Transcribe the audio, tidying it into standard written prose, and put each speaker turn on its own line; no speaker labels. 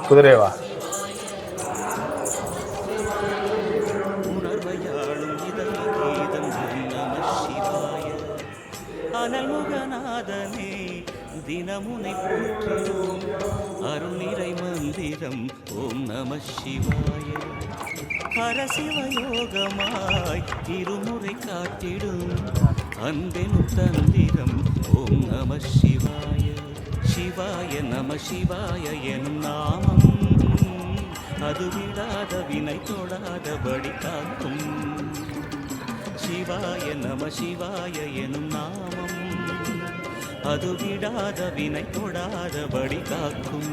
குதிரைவா
அனல்முகநாதனே தினமுனை போற்றிடும் அருள்நிறை மந்திரம் ஓம் நம சிவாய. ஹரசிவயோகமாய் இருமுறை காட்டிடும் அன்பெனும் தந்திரம் ஓம் நம சிவாய. சிவாய நம சிவாய எனும் நாமம் அது விடாத வினை தொடாதபடி காக்கும். சிவாய நம சிவாய எனும் நாமம் அது விடாத வினை தொடாதபடி காக்கும்.